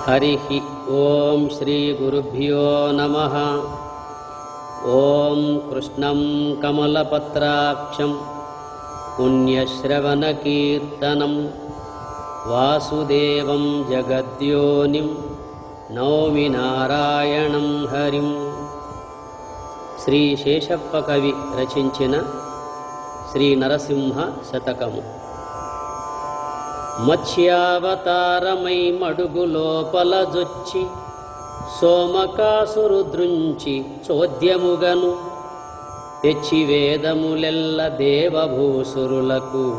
हरिः ओं श्री गुरुभ्यो नमः। ओं कृष्णं कमलपत्राक्षं पुण्यश्रवणकीर्तनं वासुदेवं जगद्योनिं नौमि नारायणं हरिं। శ్రీ శేషప్ప కవి రచించిన శ్రీ నరసింహ శతకము. మత్స్యావతారమై మడుగు లోపల జొచ్చి సోమకాసురు దృంచి చోద్యముగను తెచ్చి వేదములెల్ల దేవభూసురులకు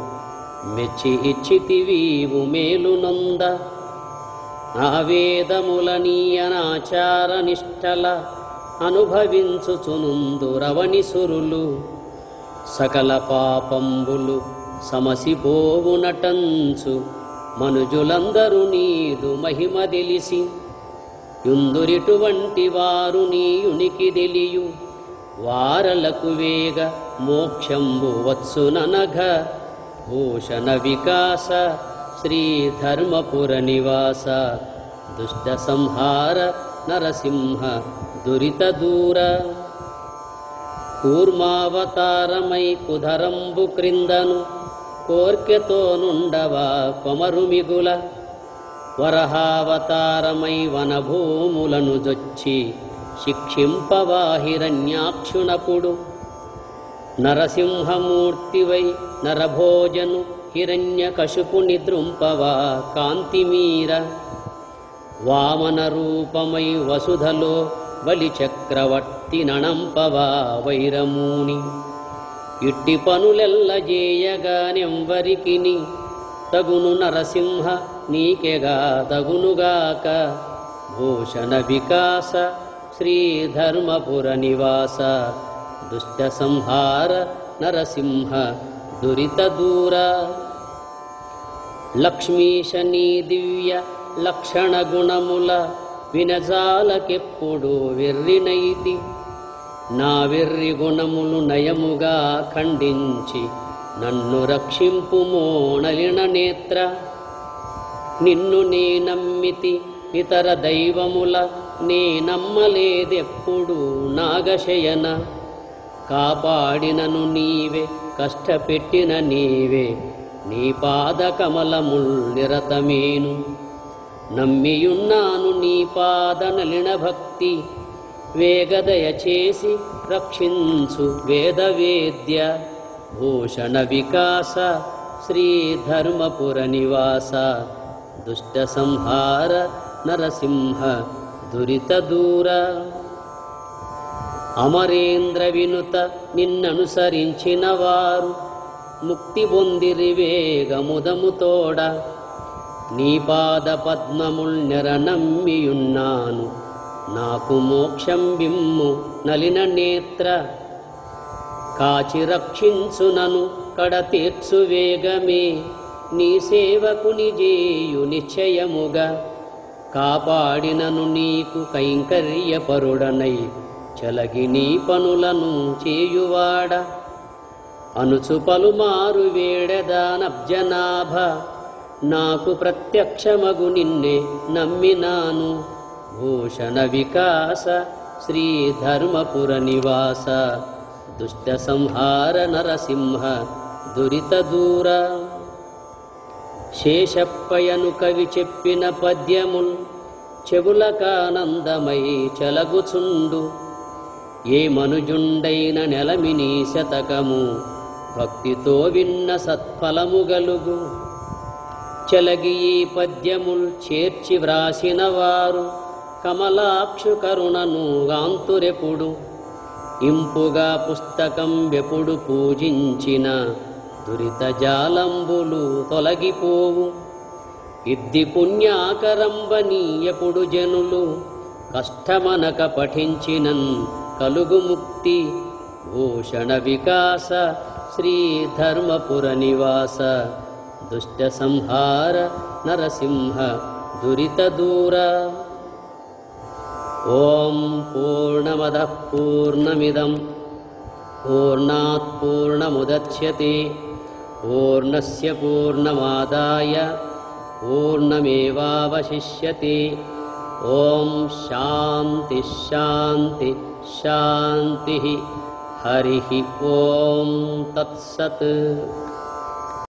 మెచ్చి ఇచ్చితివీవు మేలునొంద. ఆ వేదముల నీయనాచార నిష్టల అనుభవించుచునుందు రవణిసురులు. సకల పాపంబులు సమసిపోవునటంచు మనుజులందరూ నీదు మహిమ తెలిసి యుందురిటువంటి వారు నీ ఉనికి తెలియు. వారలకు వేగ మోక్షంబు వచ్చుననఘ భూషణ వికాస శ్రీ ధర్మపుర నివాస దుష్ట సంహార నరసింహ దురిత దూర. కూర్మావతారమై కుధరంబు క్రిందను కోర్కెతో నుండవా కొమరు మిగుల. వరహావతారమై వనభూములను జొచ్చి శిక్షింపవా హిరణ్యాక్షునపుడు. నరసింహమూర్తివై నరభోజను హిరణ్యకశుపు నిద్రుంపవా కాంతిమీర. వామన రూపమై వసుధలో బలిచక్రవర్తి నణంపవా వైరమూని. ఇట్టి పనులెల్ల జేయగానెంవరికిని తగును నరసింహ నీకెగా తగునుగాక. భూషణ వికాస శ్రీ ధర్మపుర నివాస దుష్ట సంహార నరసింహ దురిత దూర. లక్ష్మీశ నీ దివ్య లక్షణ గుణముల వినజాలకెప్పుడు వెర్రినైతి. నా వెర్రి గుణములు నయముగా ఖండించి నన్ను రక్షింపుమో నలిన నేత్ర. నిన్ను నే నమ్మితి ఇతర దైవముల నే నమ్మలేదెప్పుడు నాగశయన. కాపాడినను నీవే కష్టపెట్టిన నీవే నీ పాద కమలముల్ నిరతమేను. నమ్మియున్నాను నీ పాద నలిన భక్తి వేగదయ చేసి రక్షించు వేదవేద్య. భూషణ వికాస శ్రీ ధర్మపుర నివాస దుష్ట సంహార నరసింహ దురిత దూర. అమరేంద్ర వినుత నిన్ననుసరించిన వారు ముక్తి పొందిరి వేగముదముతోడ. నీ పాద పద్మముల్ నెరనమ్మియున్నాను నాకు మోక్షం బిమ్ము నలిన నేత్ర. కాచి రక్షించునను కడతీర్చు వేగమే నీ సేవకుని జేయు నిశ్చయముగా. కాపాడినను నీకు కైంకర్యపరుడనై చలగి నీ పనులను చేయువాడ. అనుచు పలుమారు వేడెదానబ్జనాభ నాకు ప్రత్యక్షమగు నిన్నే నమ్మినాను. భూషణ వికాస శ్రీ ధర్మపుర నివాస దుష్ట సంహార నరసింహ దురిత దూర. శేషప్పయను కవి చెప్పిన పద్యముల్ చెవులకానందమై చలగుచుండు. ఏ మనుజుండైన నెలమిని శతకము భక్తితో విన్న సత్ఫలము గలుగు. చలగి ఈ పద్యముల్ చేర్చి వ్రాసిన వారు కమలాక్షు కరుణను గాంతురెప్పుడు. ఇంపుగా పుస్తకం వెప్పుడు పూజించిన దురిత జాలంబులు తొలగిపోవు. ఇద్ది పుణ్యాకరంబని ఎప్పుడు జనులు కష్టమనక పఠించినన్ కలుగు ముక్తి. భూషణ వికాస శ్రీ ధర్మపుర నివాస దుష్ట సంహార నరసింహ దురిత దూర. ఓం పూర్ణమదః పూర్ణమిదం పూర్ణాత్ పూర్ణముదచ్యతే పూర్ణస్య పూర్ణమాదాయ पूर्णमेवावशिष्यते। ॐ शान्ति शान्ति शान्तिः। हरिः ॐ तत्सत्।